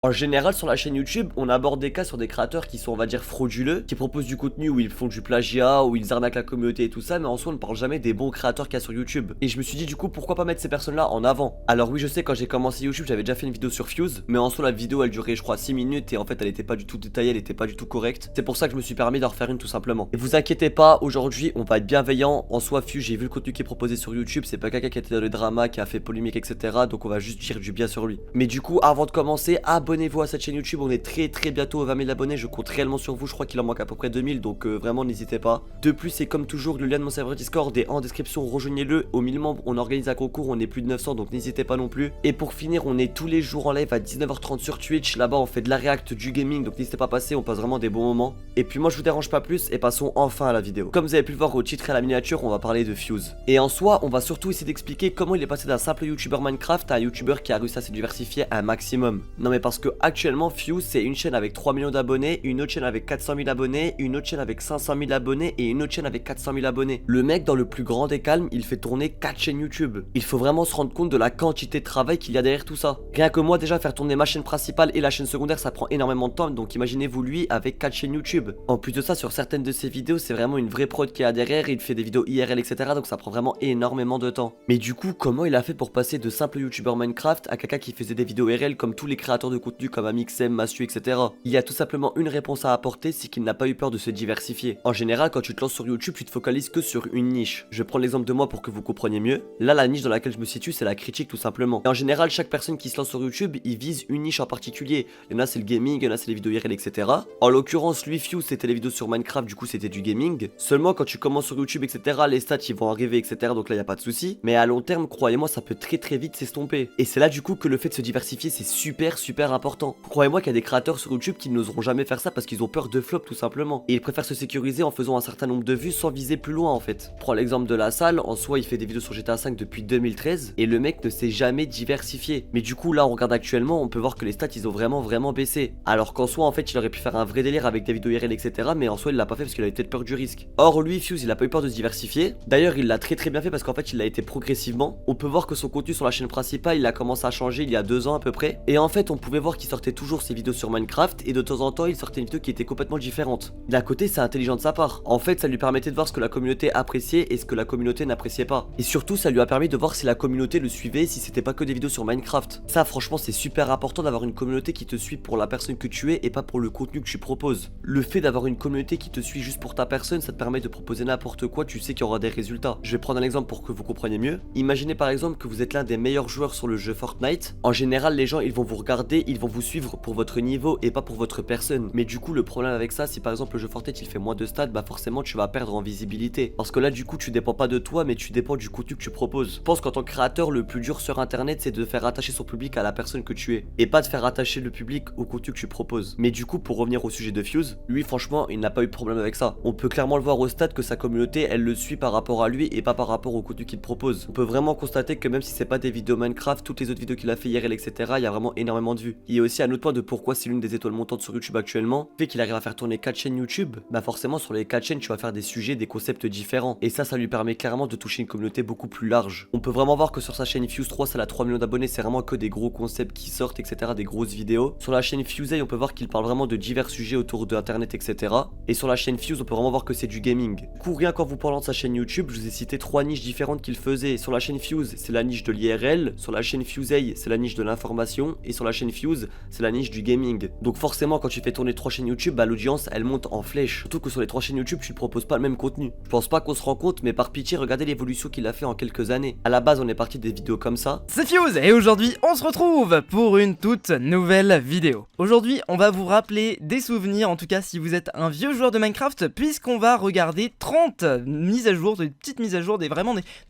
En général, sur la chaîne YouTube, on aborde des cas sur des créateurs qui sont, on va dire, frauduleux, qui proposent du contenu où ils font du plagiat, où ils arnaquent la communauté et tout ça, mais en soi, on ne parle jamais des bons créateurs qu'il y a sur YouTube. Et je me suis dit, du coup, pourquoi pas mettre ces personnes-là en avant? Alors oui, je sais, quand j'ai commencé YouTube, j'avais déjà fait une vidéo sur Fuse, mais en soi, la vidéo, elle durait, je crois, 6 minutes, et en fait, elle était pas du tout détaillée, elle était pas du tout correcte. C'est pour ça que je me suis permis d'en refaire une, tout simplement. Et vous inquiétez pas, aujourd'hui, on va être bienveillant. En soi, Fuse, j'ai vu le contenu qui est proposé sur YouTube, c'est pas quelqu'un qui était dans le drama, qui a fait polémique, etc. Donc on va juste dire du bien sur lui. Mais du coup, avant de commencer, abonnez-vous à cette chaîne YouTube. On est très bientôt aux 20 000 abonnés, je compte réellement sur vous, je crois qu'il en manque à peu près 2000, donc vraiment n'hésitez pas. De plus, c'est comme toujours, le lien de mon serveur Discord est en description, rejoignez-le. Au 1000 membres, on organise un concours, on est plus de 900, donc n'hésitez pas non plus. Et pour finir, on est tous les jours en live à 19h30 sur Twitch, là-bas on fait de la react, du gaming, donc n'hésitez pas à passer, on passe vraiment des bons moments. Et puis moi je vous dérange pas plus, et passons enfin à la vidéo. Comme vous avez pu le voir au titre et à la miniature, on va parler de Fuse. Et en soi, on va surtout essayer d'expliquer comment il est passé d'un simple youtubeur Minecraft à un youtubeur qui a réussi à se diversifier un maximum. Non mais parce que actuellement Fuse c'est une chaîne avec 3 millions d'abonnés, une autre chaîne avec 400 000 abonnés, une autre chaîne avec 500 000 abonnés et une autre chaîne avec 400 000 abonnés. Le mec, dans le plus grand des calmes, il fait tourner 4 chaînes YouTube. Il faut vraiment se rendre compte de la quantité de travail qu'il y a derrière tout ça. Rien que moi, déjà, faire tourner ma chaîne principale et la chaîne secondaire, ça prend énormément de temps, donc imaginez-vous lui avec 4 chaînes YouTube. En plus de ça, sur certaines de ses vidéos, c'est vraiment une vraie prod qui a derrière, il fait des vidéos IRL, etc. Donc ça prend vraiment énormément de temps. Mais du coup, comment il a fait pour passer de simple youtubeur Minecraft à quelqu'un qui faisait des vidéos IRL comme tous les créateurs de contenu comme Amixem, Massu, etc. Il y a tout simplement une réponse à apporter, c'est qu'il n'a pas eu peur de se diversifier. En général, quand tu te lances sur YouTube, tu te focalises que sur une niche. Je prends l'exemple de moi pour que vous compreniez mieux. Là, la niche dans laquelle je me situe, c'est la critique tout simplement. Et en général, chaque personne qui se lance sur YouTube, il vise une niche en particulier. Il y en a c'est le gaming, il y en a c'est les vidéos IRL, etc. En l'occurrence, lui, Fuse, c'était les vidéos sur Minecraft, du coup c'était du gaming. Seulement quand tu commences sur YouTube, etc., les stats ils vont arriver, etc. Donc là, il n'y a pas de souci. Mais à long terme, croyez-moi, ça peut très vite s'estomper. Et c'est là du coup que le fait de se diversifier, c'est super important. Croyez-moi qu'il y a des créateurs sur YouTube qui n'oseront jamais faire ça parce qu'ils ont peur de flop tout simplement. Et ils préfèrent se sécuriser en faisant un certain nombre de vues sans viser plus loin en fait. Prends l'exemple de La Salle, en soi il fait des vidéos sur GTA 5 depuis 2013 et le mec ne s'est jamais diversifié. Mais du coup là on regarde actuellement, on peut voir que les stats ils ont vraiment baissé. Alors qu'en soi en fait il aurait pu faire un vrai délire avec des vidéos IRL etc. Mais en soi il l'a pas fait parce qu'il avait peut-être peur du risque. Or lui Fuse il a pas eu peur de se diversifier. D'ailleurs il l'a très bien fait parce qu'en fait il l'a été progressivement. On peut voir que son contenu sur la chaîne principale il a commencé à changer il y a 2 ans à peu près. Et en fait on pouvait voir qu'il sortait toujours ses vidéos sur Minecraft et de temps en temps il sortait une vidéo qui était complètement différente. D'un côté c'est intelligent de sa part. En fait ça lui permettait de voir ce que la communauté appréciait et ce que la communauté n'appréciait pas. Et surtout ça lui a permis de voir si la communauté le suivait, si c'était pas que des vidéos sur Minecraft. Ça franchement c'est super important d'avoir une communauté qui te suit pour la personne que tu es et pas pour le contenu que tu proposes. Le fait d'avoir une communauté qui te suit juste pour ta personne, ça te permet de proposer n'importe quoi, tu sais qu'il y aura des résultats. Je vais prendre un exemple pour que vous compreniez mieux. Imaginez par exemple que vous êtes l'un des meilleurs joueurs sur le jeu Fortnite. En général les gens ils vont vous regarder, ils vont vous suivre pour votre niveau et pas pour votre personne. Mais du coup le problème avec ça, si par exemple le jeu Fortnite il fait moins de stats, bah forcément tu vas perdre en visibilité. Parce que là du coup tu dépends pas de toi mais tu dépends du contenu que tu proposes. Je pense qu'en tant que créateur le plus dur sur internet c'est de faire attacher son public à la personne que tu es. Et pas de faire attacher le public au contenu que tu proposes. Mais du coup pour revenir au sujet de Fuse, lui franchement il n'a pas eu de problème avec ça. On peut clairement le voir au stade que sa communauté elle le suit par rapport à lui et pas par rapport au contenu qu'il propose. On peut vraiment constater que même si c'est pas des vidéos Minecraft, toutes les autres vidéos qu'il a fait IRL etc, il y a vraiment énormément de vues. Il y a aussi un autre point de pourquoi c'est l'une des étoiles montantes sur YouTube actuellement, fait qu'il arrive à faire tourner 4 chaînes YouTube, bah forcément sur les 4 chaînes tu vas faire des sujets, des concepts différents. Et ça lui permet clairement de toucher une communauté beaucoup plus large. On peut vraiment voir que sur sa chaîne Fuse 3, ça a 3 millions d'abonnés, c'est vraiment que des gros concepts qui sortent etc, des grosses vidéos. Sur la chaîne Fuse, on peut voir qu'il parle vraiment de divers sujets autour de internet etc. Et sur la chaîne Fuse, on peut vraiment voir que c'est du gaming. Du coup rien qu'en vous parlant de sa chaîne YouTube, je vous ai cité 3 niches différentes qu'il faisait. Sur la chaîne Fuse, c'est la niche de l'IRL, sur la chaîne Fuse, c'est la niche de l'information, et sur la chaîne Fuse, c'est la niche du gaming. Donc forcément quand tu fais tourner 3 chaînes YouTube, bah l'audience elle monte en flèche. Surtout que sur les 3 chaînes YouTube, tu ne proposes pas le même contenu. Je pense pas qu'on se rend compte, mais par pitié, regardez l'évolution qu'il a fait en quelques années. À la base, on est parti des vidéos comme ça. C'est Fuse et aujourd'hui on se retrouve pour une toute nouvelle vidéo. Aujourd'hui on va vous rappeler des souvenirs, en tout cas si vous êtes un vieux joueur de Minecraft, puisqu'on va regarder 30 mises à jour, des petites mises à jour, des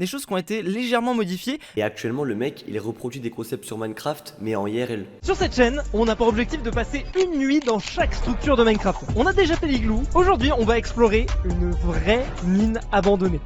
choses qui ont été légèrement modifiées. Et actuellement le mec il reproduit des concepts sur Minecraft mais en IRL. Sur cette chaîne, on a pour objectif de passer une nuit dans chaque structure de Minecraft. On a déjà fait l'igloo, aujourd'hui on va explorer une vraie mine abandonnée.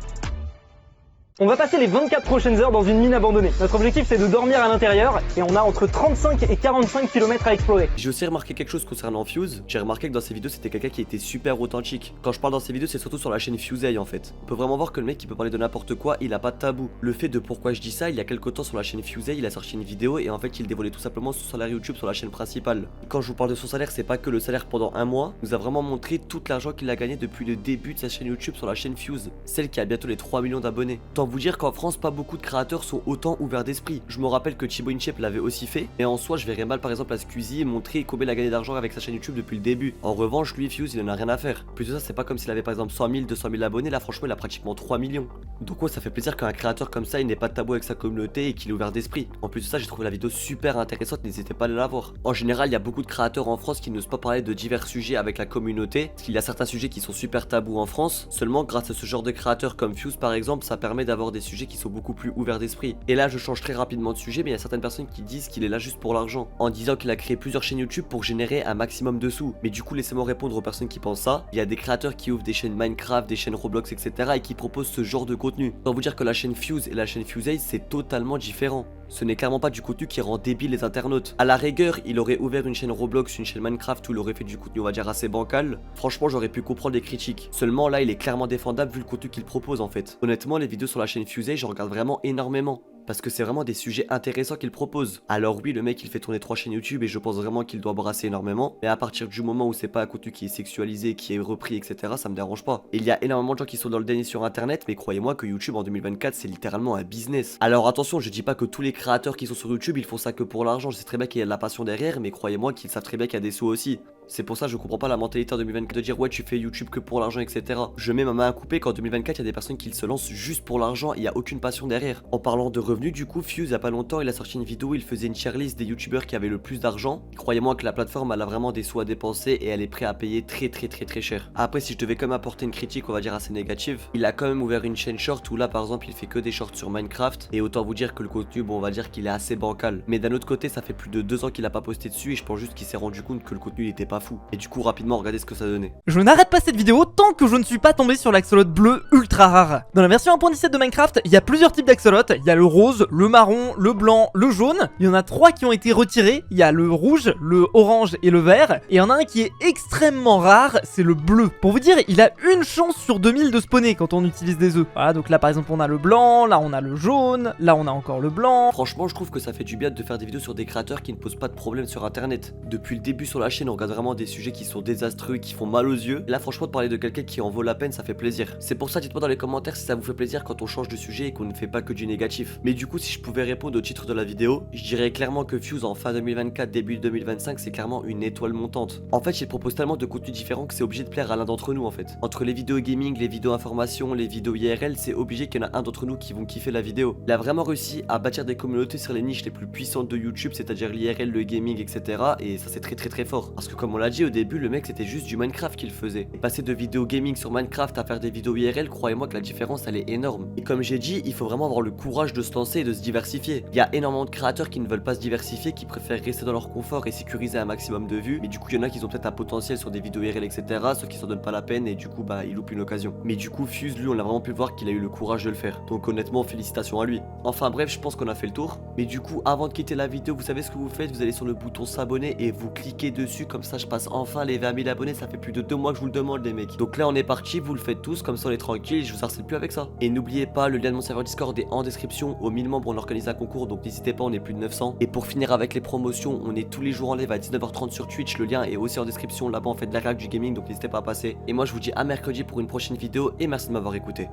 On va passer les 24 prochaines heures dans une mine abandonnée. Notre objectif c'est de dormir à l'intérieur et on a entre 35 et 45 km à explorer. J'ai aussi remarqué quelque chose concernant Fuse. J'ai remarqué que dans ses vidéos c'était quelqu'un qui était super authentique. Quand je parle dans ses vidéos c'est surtout sur la chaîne Fusey en fait. On peut vraiment voir que le mec il peut parler de n'importe quoi, il a pas de tabou. Le fait de pourquoi je dis ça, il y a quelques temps sur la chaîne Fusey il a sorti une vidéo et en fait il dévoilait tout simplement son salaire YouTube sur la chaîne principale. Quand je vous parle de son salaire, c'est pas que le salaire pendant un mois, il nous a vraiment montré tout l'argent qu'il a gagné depuis le début de sa chaîne YouTube sur la chaîne Fuse, celle qui a bientôt les 3 millions d'abonnés. Tant vous dire qu'en France pas beaucoup de créateurs sont autant ouverts d'esprit. Je me rappelle que Chibo InShape l'avait aussi fait, mais en soi je verrais mal par exemple à Squeezie montrer combien il a gagné d'argent avec sa chaîne YouTube depuis le début. En revanche lui Fuse il en a rien à faire. Plus de ça c'est pas comme s'il avait par exemple 100 000, 200 000 abonnés, là franchement il a pratiquement 3 millions. Donc ouais ça fait plaisir qu'un créateur comme ça il n'ait pas de tabou avec sa communauté et qu'il est ouvert d'esprit. En plus de ça j'ai trouvé la vidéo super intéressante, n'hésitez pas à aller la voir. En général il y a beaucoup de créateurs en France qui n'osent pas parler de divers sujets avec la communauté, parce qu'il y a certains sujets qui sont super tabous en France. Seulement grâce à ce genre de créateurs comme Fuse par exemple, ça permet d'avoir des sujets qui sont beaucoup plus ouverts d'esprit. Et là je change très rapidement de sujet, mais il y a certaines personnes qui disent qu'il est là juste pour l'argent, en disant qu'il a créé plusieurs chaînes YouTube pour générer un maximum de sous. Mais du coup laissez-moi répondre aux personnes qui pensent ça. Il y a des créateurs qui ouvrent des chaînes Minecraft, des chaînes Roblox etc. et qui proposent ce genre de contenu. Je dois vous dire que la chaîne Fuse et la chaîne Fusey c'est totalement différent. Ce n'est clairement pas du contenu qui rend débile les internautes. À la rigueur, il aurait ouvert une chaîne Roblox, une chaîne Minecraft où il aurait fait du contenu on va dire assez bancal. Franchement j'aurais pu comprendre les critiques. Seulement là il est clairement défendable vu le contenu qu'il propose en fait. Honnêtement les vidéos sur la chaîne Fusey je regarde vraiment énormément. Parce que c'est vraiment des sujets intéressants qu'il propose. Alors oui, le mec il fait tourner 3 chaînes YouTube et je pense vraiment qu'il doit brasser énormément. Mais à partir du moment où c'est pas un contenu qui est sexualisé, qui est repris, etc., ça me dérange pas. Et il y a énormément de gens qui sont dans le déni sur internet, mais croyez-moi que YouTube en 2024 c'est littéralement un business. Alors attention, je dis pas que tous les créateurs qui sont sur YouTube ils font ça que pour l'argent. Je sais très bien qu'il y a de la passion derrière, mais croyez-moi qu'ils savent très bien qu'il y a des sous aussi. C'est pour ça que je comprends pas la mentalité en 2024 de dire ouais tu fais YouTube que pour l'argent etc. Je mets ma main à couper qu'en 2024 il y a des personnes qui se lancent juste pour l'argent, il y a aucune passion derrière. En parlant de revenus du coup, Fuse il y a pas longtemps il a sorti une vidéo où il faisait une tier list des youtubeurs qui avaient le plus d'argent. Croyez-moi que la plateforme elle a vraiment des sous à dépenser et elle est prête à payer très cher. Après si je devais quand même apporter une critique on va dire assez négative, il a quand même ouvert une chaîne short où là par exemple il fait que des shorts sur Minecraft et autant vous dire que le contenu bon on va dire qu'il est assez bancal. Mais d'un autre côté ça fait plus de 2 ans qu'il a pas posté dessus et je pense juste qu'il s'est rendu compte que le contenu il était pas fou. Et du coup rapidement regardez ce que ça donnait. Je n'arrête pas cette vidéo tant que je ne suis pas tombé sur l'axolot bleu ultra rare. Dans la version 1.17 de Minecraft, il y a plusieurs types d'axolotes. Il y a le rose, le marron, le blanc, le jaune. Il y en a 3 qui ont été retirés. Il y a le rouge, le orange et le vert. Et il y en a un qui est extrêmement rare, c'est le bleu. Pour vous dire, il a une chance sur 2000 de spawner quand on utilise des œufs. Voilà, donc là par exemple on a le blanc, là on a le jaune, là on a encore le blanc. Franchement je trouve que ça fait du bien de faire des vidéos sur des créateurs qui ne posent pas de problème sur internet. Depuis le début sur la chaîne on regarde vraiment des sujets qui sont désastreux, qui font mal aux yeux. Et là franchement de parler de quelqu'un qui en vaut la peine ça fait plaisir. C'est pour ça dites-moi dans les commentaires si ça vous fait plaisir quand on change de sujet et qu'on ne fait pas que du négatif. Mais du coup si je pouvais répondre au titre de la vidéo, je dirais clairement que Fuse en fin 2024 début 2025 c'est clairement une étoile montante. En fait il propose tellement de contenus différents que c'est obligé de plaire à l'un d'entre nous en fait. Entre les vidéos gaming, les vidéos information, les vidéos IRL, c'est obligé qu'il y en a un d'entre nous qui vont kiffer la vidéo. Il a vraiment réussi à bâtir des communautés sur les niches les plus puissantes de YouTube, c'est-à-dire l'IRL, le gaming, etc. Et ça c'est très fort. Parce que comme on l'a dit au début, le mec c'était juste du Minecraft qu'il faisait. Et passer de vidéos gaming sur Minecraft à faire des vidéos IRL, croyez-moi que la différence elle est énorme. Et comme j'ai dit, il faut vraiment avoir le courage de se lancer et de se diversifier. Il y a énormément de créateurs qui ne veulent pas se diversifier, qui préfèrent rester dans leur confort et sécuriser un maximum de vues. Mais du coup, il y en a qui ont peut-être un potentiel sur des vidéos IRL, etc. Ceux qui s'en donnent pas la peine et du coup, bah, ils loupent une occasion. Mais du coup, Fuse, lui, on a vraiment pu voir qu'il a eu le courage de le faire. Donc honnêtement, félicitations à lui. Enfin bref, je pense qu'on a fait le tour. Mais du coup, avant de quitter la vidéo, vous savez ce que vous faites? Vous allez sur le bouton s'abonner et vous cliquez dessus. Comme ça, je passe enfin les 20 000 abonnés. Ça fait plus de 2 mois que je vous le demande, les mecs. Donc là, on est parti. Vous le faites tous. Comme ça, on est tranquille. Et je vous harcèle plus avec ça. Et n'oubliez pas, le lien de mon serveur Discord est en description. Aux 1000 membres, on organise un concours. Donc n'hésitez pas, on est plus de 900. Et pour finir avec les promotions, on est tous les jours en live à 19h30 sur Twitch. Le lien est aussi en description. Là-bas, on fait de la réact du gaming. Donc n'hésitez pas à passer. Et moi, je vous dis à mercredi pour une prochaine vidéo. Et merci de m'avoir écouté.